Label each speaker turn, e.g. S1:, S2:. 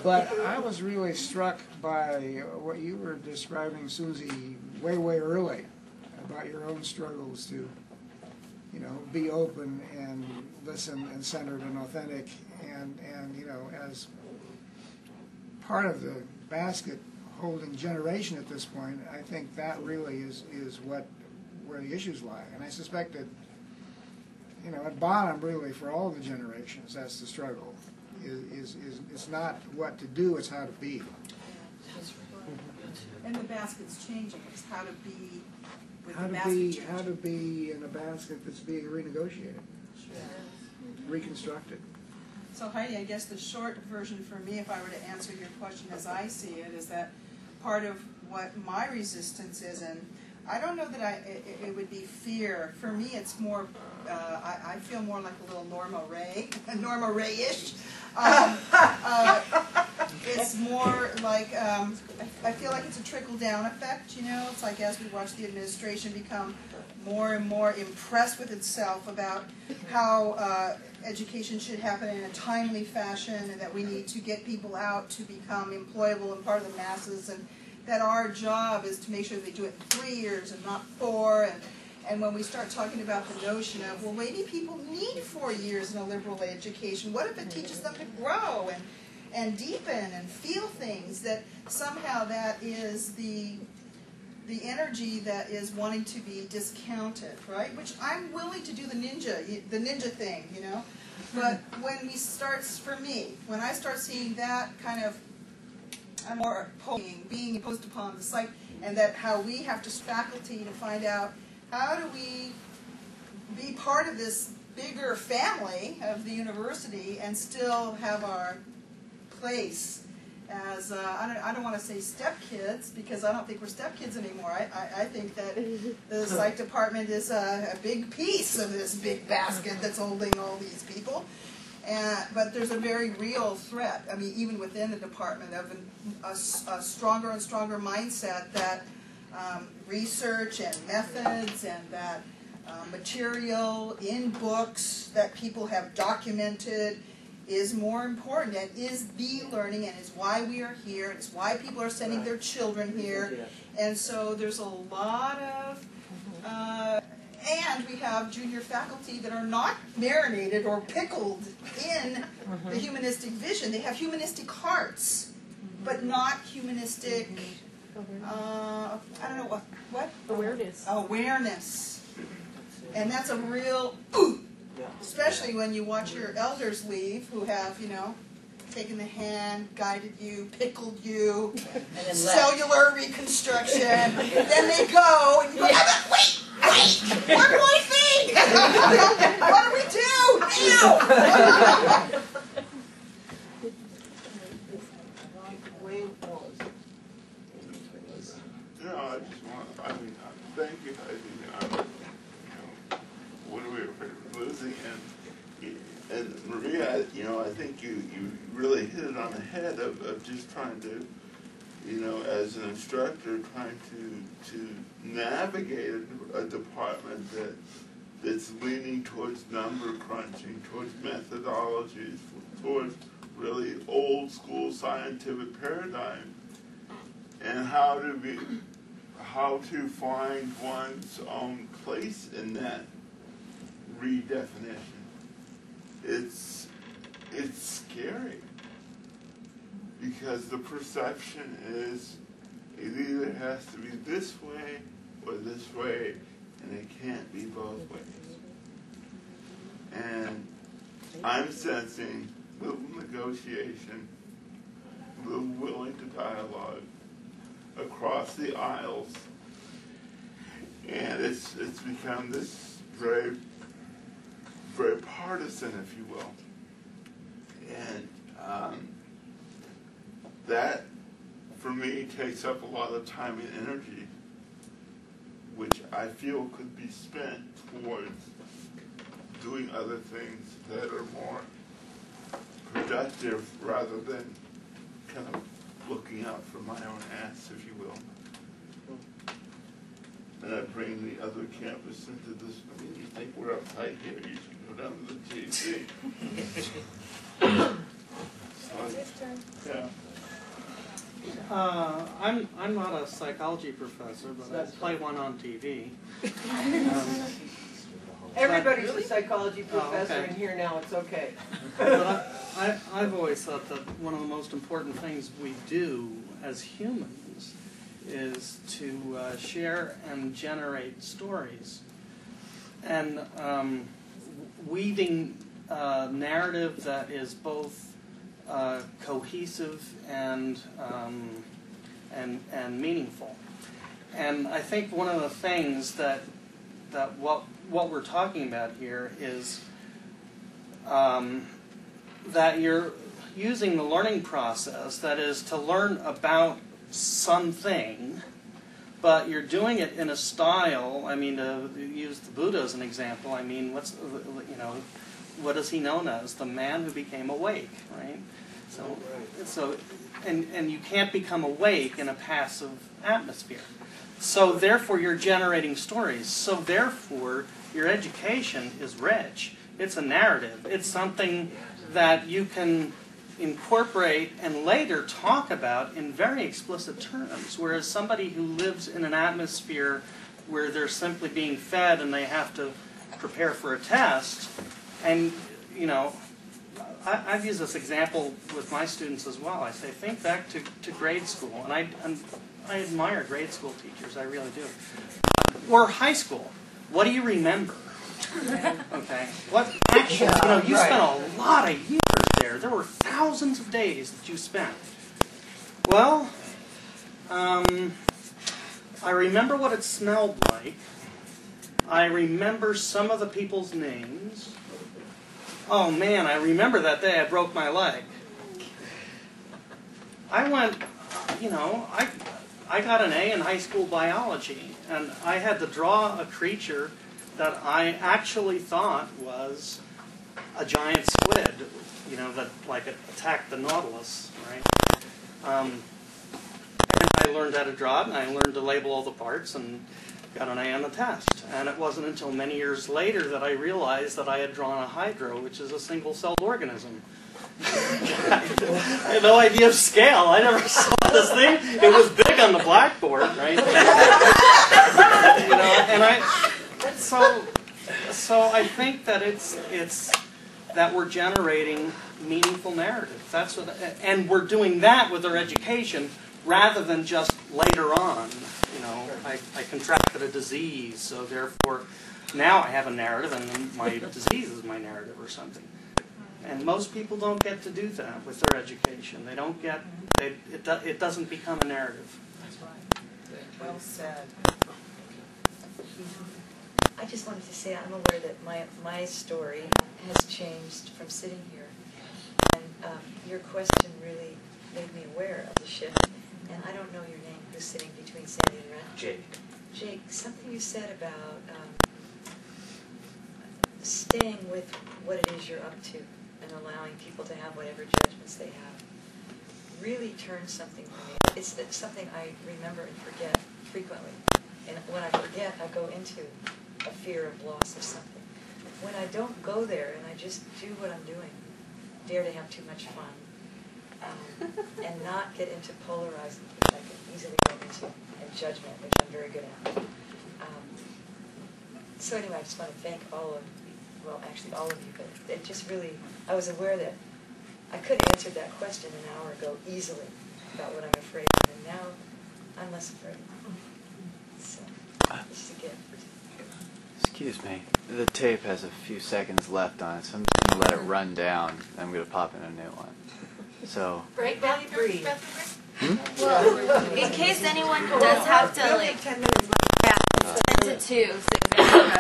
S1: But I was really struck by what you were describing, Susie, way, way early, about your own struggles to, you know, be open and listen and centered and authentic, and you know, as part of the basket holding generation at this point, I think that really is where the issues lie. And I suspect that, you know, at bottom, really, for all the generations, that's the struggle. It's not what to do, it's how to be.
S2: That's right. And the basket's changing. It's how to be with
S1: How
S2: the
S1: to
S2: basket
S1: be,
S2: changing.
S1: how to be in a basket that's being renegotiated, reconstructed.
S2: So Heidi, I guess the short version for me, if I were to answer your question as I see it, is that part of what my resistance is, and I don't know that it would be fear. For me, it's more, I feel more like a little Norma Ray-ish. It's more like, I feel like it's a trickle-down effect, you know? It's like as we watch the administration become more and more impressed with itself about how education should happen in a timely fashion, and that we need to get people out to become employable and part of the masses, and that our job is to make sure they do it in 3 years and not 4. And when we start talking about the notion of, well, maybe people need 4 years in a liberal education. What if it teaches them to grow and deepen and feel things? That somehow that is the energy that is wanting to be discounted, right? Which I'm willing to do the ninja thing, you know. But when we start, for me, when I start seeing that kind of more being imposed upon the site, and that how we have to faculty to find out how do we be part of this bigger family of the university and still have our place as, I don't want to say stepkids, because I don't think we're stepkids anymore. I think that the psych department is a big piece of this big basket that's holding all these people. But there's a very real threat, I mean, even within the department, of a stronger and stronger mindset that research and methods and that material in books that people have documented is more important, and is the learning, and is why we are here, and it's why people are sending their children here. And so there's a lot of and we have junior faculty that are not marinated or pickled in the humanistic vision. They have humanistic hearts, but not humanistic, I don't know, what?
S3: Awareness.
S2: Awareness. And that's a real, especially when you watch your elders leave, who have, you know, taken the hand, guided you, pickled you, cellular reconstruction, then they go, and you go, wait! One more thing! What do we do now?
S4: I just want, thank you, Heidi. What are we afraid of losing? And Maria, I think you really hit it on the head of just trying to, as an instructor, trying to navigate a department that's leaning towards number crunching, towards methodologies, towards really old school scientific paradigm, and how to find one's own place in that redefinition. It's scary, because the perception is it either has to be this way or this way, and it can't be both ways. And I'm sensing little negotiation, little willing to dialogue across the aisles, and it's become this very, very partisan, if you will. And that, for me, takes up a lot of time and energy, which I feel could be spent towards doing other things that are more productive, rather than kind of looking out for my own ass, if you will. And I bring the other campus into this. I mean, you think we're uptight here, you should go down to the GC. So Yeah.
S3: I'm not a psychology professor, but I play one on TV.
S5: Everybody's a psychology professor
S3: okay.
S5: in here now. It's okay.
S3: But I've always thought that one of the most important things we do as humans is to share and generate stories. And weaving narrative that is both cohesive and meaningful. And I think one of the things that what we're talking about here is that you're using the learning process, that is to learn about something, but you're doing it in a style. I mean, to use the Buddha as an example, I mean, what is he known as? The man who became awake, right? So you can't become awake in a passive atmosphere. So therefore, you're generating stories. So therefore, your education is rich. It's a narrative. It's something that you can incorporate and later talk about in very explicit terms. Whereas somebody who lives in an atmosphere where they're simply being fed and they have to prepare for a test, and I've used this example with my students as well. I say, think back to grade school, and I admire grade school teachers, I really do. Or high school. What do you remember? Okay. What actually, you spent a lot of years there. There were thousands of days that you spent. Well, I remember what it smelled like. I remember some of the people's names. Oh man, I remember that day I broke my leg. I went, I got an A in high school biology, and I had to draw a creature that I actually thought was a giant squid, that attacked the Nautilus, right? And I learned how to draw it, and I learned to label all the parts, and got an A on the test. And it wasn't until many years later that I realized that I had drawn a hydra, which is a single-celled organism. I had no idea of scale. I never saw this thing. It was big on the blackboard, right? So I think that it's that we're generating meaningful narrative. That's what, and we're doing that with our education rather than just later on. I contracted a disease, so therefore now I have a narrative, and my disease is my narrative or something. And most people don't get to do that with their education. They don't get, it doesn't become a narrative.
S5: That's right. Well said.
S6: I just wanted to say I'm aware that my story has changed from sitting here. And your question really made me aware of the shift. And I don't know your name, who's sitting between Sandy and Ren.
S7: Jake.
S6: Jake, something you said about staying with what it is you're up to and allowing people to have whatever judgments they have really turned something for me. It's something I remember and forget frequently. And when I forget, I go into a fear of loss of something. When I don't go there and I just do what I'm doing, dare to have too much fun, and not get into polarizing, which I can easily go into, and judgment, which I'm very good at. So anyway, I just want to thank all of you, well, actually all of you, but it just really, I was aware that I could have answered that question an hour ago easily about what I'm afraid of, and now I'm less afraid. So, this is a gift.
S7: Excuse me. The tape has a few seconds left on it, so I'm just going to let it run down, and I'm going to pop in a new one. So...
S6: Break down, breathe.
S8: Well, in case anyone does have to,
S5: We only have 10 minutes left.
S8: yeah, 10 to 2, so